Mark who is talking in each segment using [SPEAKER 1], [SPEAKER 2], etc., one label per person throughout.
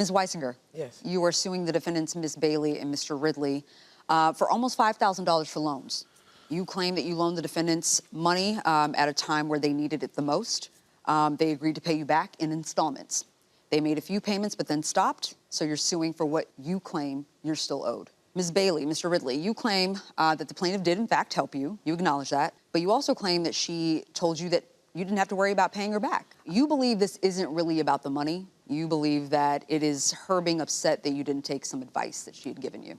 [SPEAKER 1] Ms. Weisinger.
[SPEAKER 2] Yes.
[SPEAKER 1] You are suing the defendants, Ms. Bailey and Mr. Ridley, for almost $5,000 for loans. You claim that you loaned the defendants money at a time where they needed it the most. They agreed to pay you back in installments. They made a few payments but then stopped, so you're suing for what you claim you're still owed. Ms. Bailey, Mr. Ridley, you claim that the plaintiff did in fact help you. You acknowledge that. But you also claim that she told you that you didn't have to worry about paying her back. You believe this isn't really about the money. You believe that it is her being upset that you didn't take some advice that she had given you.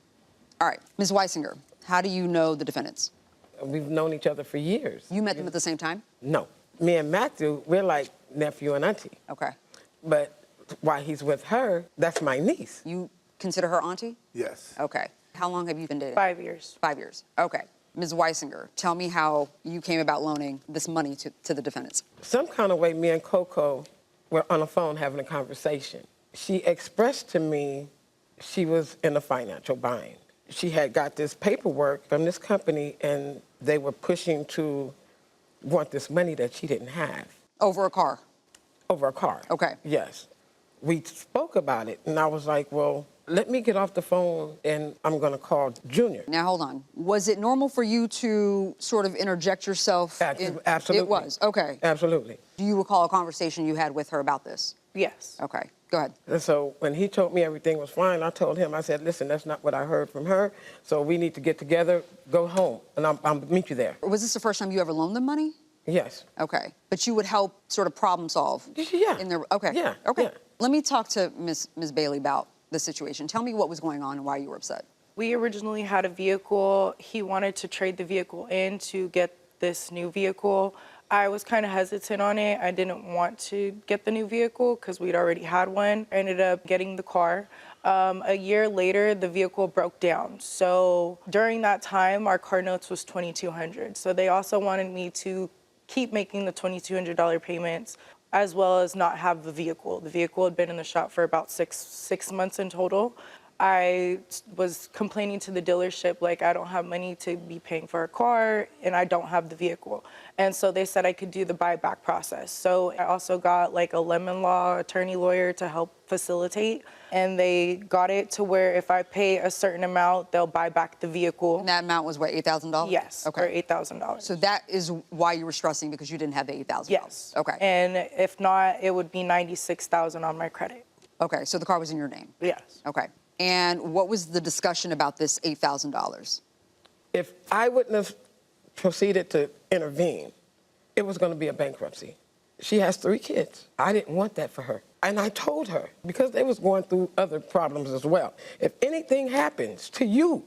[SPEAKER 1] All right, Ms. Weisinger, how do you know the defendants?
[SPEAKER 2] We've known each other for years.
[SPEAKER 1] You met them at the same time?
[SPEAKER 2] No. Me and Matthew, we're like nephew and auntie.
[SPEAKER 1] Okay.
[SPEAKER 2] But while he's with her, that's my niece.
[SPEAKER 1] You consider her auntie?
[SPEAKER 3] Yes.
[SPEAKER 1] Okay. How long have you been dating?
[SPEAKER 4] 5 years.
[SPEAKER 1] 5 years. Okay. Ms. Weisinger, tell me how you came about loaning this money to the defendants.
[SPEAKER 2] Some kind of way, me and Coco were on the phone having a conversation. She expressed to me she was in a financial bind. She had got this paperwork from this company, and they were pushing to want this money that she didn't have.
[SPEAKER 1] Over a car?
[SPEAKER 2] Over a car.
[SPEAKER 1] Okay.
[SPEAKER 2] Yes. We spoke about it, and I was like, well, let me get off the phone, and I'm going to call Junior.
[SPEAKER 1] Now, hold on. Was it normal for you to sort of interject yourself?
[SPEAKER 2] Absolutely.
[SPEAKER 1] It was? Okay.
[SPEAKER 2] Absolutely.
[SPEAKER 1] Do you recall a conversation you had with her about this?
[SPEAKER 4] Yes.
[SPEAKER 1] Okay. Go ahead.
[SPEAKER 2] And so when he told me everything was fine, I told him, I said, listen, that's not what I heard from her, so we need to get together, go home, and I'll meet you there.
[SPEAKER 1] Was this the first time you ever loaned them money?
[SPEAKER 2] Yes.
[SPEAKER 1] Okay. But you would help sort of problem solve?
[SPEAKER 2] Yeah.
[SPEAKER 1] Okay.
[SPEAKER 2] Yeah.
[SPEAKER 1] Okay.
[SPEAKER 2] Yeah.
[SPEAKER 1] Let me talk to Ms. Bailey about the situation. Tell me what was going on and why you were upset.
[SPEAKER 4] We originally had a vehicle. He wanted to trade the vehicle in to get this new vehicle. I was kind of hesitant on it. I didn't want to get the new vehicle because we'd already had one. I ended up getting the car. A year later, the vehicle broke down. So during that time, our car notes was $2,200. So they also wanted me to keep making the $2,200 payments, as well as not have the vehicle. The vehicle had been in the shop for about six months in total. I was complaining to the dealership, like, I don't have money to be paying for a car, and I don't have the vehicle. And so they said I could do the buyback process. So I also got like a lemon law attorney lawyer to help facilitate, and they got it to where if I pay a certain amount, they'll buy back the vehicle.
[SPEAKER 1] And that amount was what, $8,000?
[SPEAKER 4] Yes,
[SPEAKER 1] Okay.
[SPEAKER 4] for $8,000.
[SPEAKER 1] So that is why you were stressing, because you didn't have the $8,000?
[SPEAKER 4] Yes.
[SPEAKER 1] Okay.
[SPEAKER 4] And if not, it would be $96,000 on my credit.
[SPEAKER 1] Okay, so the car was in your name?
[SPEAKER 4] Yes.
[SPEAKER 1] Okay. And what was the discussion about this $8,000?
[SPEAKER 2] If I wouldn't have proceeded to intervene, it was going to be a bankruptcy. She has 3 kids. I didn't want that for her. And I told her, because they was going through other problems as well, if anything happens to you,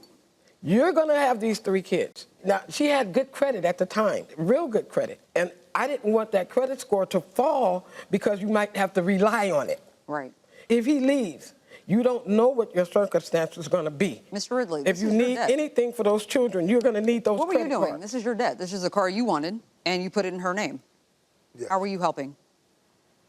[SPEAKER 2] you're going to have these 3 kids. Now, she had good credit at the time, real good credit. And I didn't want that credit score to fall because you might have to rely on it.
[SPEAKER 1] Right.
[SPEAKER 2] If he leaves, you don't know what your circumstances are going to be.
[SPEAKER 1] Mr. Ridley,
[SPEAKER 2] if you need anything for those children, you're going to need those
[SPEAKER 1] credit cards. What were you doing?
[SPEAKER 2] Cards.
[SPEAKER 1] This is your debt. This is a car you wanted, and you put it in her name.
[SPEAKER 3] Yes.
[SPEAKER 1] How were you helping?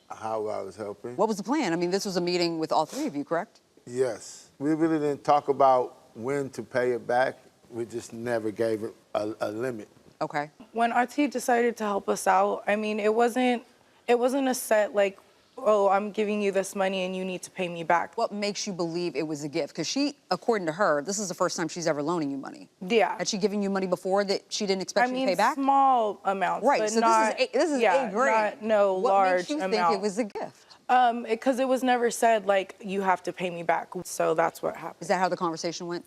[SPEAKER 3] How I was helping?
[SPEAKER 1] What was the plan? I mean, this was a meeting with all 3 of you, correct?
[SPEAKER 3] Yes. We really didn't talk about when to pay it back. We just never gave it a limit.
[SPEAKER 1] Okay.
[SPEAKER 4] When RT decided to help us out, I mean, it wasn't a set like, oh, I'm giving you this money and you need to pay me back.
[SPEAKER 1] What makes you believe it was a gift? Because she, according to her, this is the first time she's ever loaning you money.
[SPEAKER 4] Yeah.
[SPEAKER 1] Had she given you money before that she didn't expect you to pay back?
[SPEAKER 4] Small amounts,
[SPEAKER 1] right,
[SPEAKER 4] but
[SPEAKER 1] so
[SPEAKER 4] not,
[SPEAKER 1] this is
[SPEAKER 4] yeah,
[SPEAKER 1] $8 grand.
[SPEAKER 4] No large
[SPEAKER 1] amount. What makes you think it was a gift?
[SPEAKER 4] Because it was never said, like, you have to pay me back. So that's what happened.
[SPEAKER 1] Is that how the conversation went?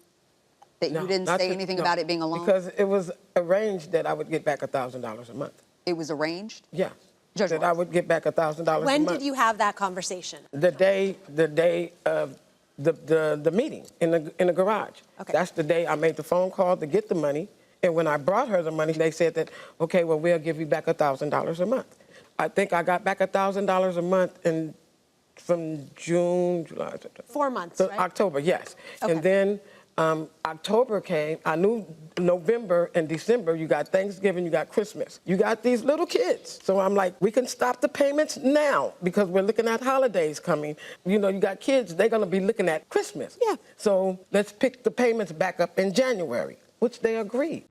[SPEAKER 1] That
[SPEAKER 2] No,
[SPEAKER 1] you didn't say anything about it being a loan?
[SPEAKER 2] Because it was arranged that I would get back $1,000 a month.
[SPEAKER 1] It was arranged?
[SPEAKER 2] Yeah.
[SPEAKER 1] Judge
[SPEAKER 2] that
[SPEAKER 1] Morris.
[SPEAKER 2] I would get back $1,000 a month.
[SPEAKER 5] When did you have that conversation?
[SPEAKER 2] The day of the meeting in the garage.
[SPEAKER 5] Okay.
[SPEAKER 2] That's the day I made the phone call to get the money. And when I brought her the money, they said that, okay, well, we'll give you back $1,000 a month. I think I got back $1,000 a month from June, July, September.
[SPEAKER 5] 4 months,
[SPEAKER 2] So
[SPEAKER 5] right?
[SPEAKER 2] October, yes.
[SPEAKER 5] Okay.
[SPEAKER 2] And then October came. I knew November and December, you got Thanksgiving, you got Christmas. You got these little kids. So I'm like, we can stop the payments now because we're looking at holidays coming. You know, you got kids, they're going to be looking at Christmas.
[SPEAKER 5] Yeah.
[SPEAKER 2] So let's pick the payments back up in January, which they agreed.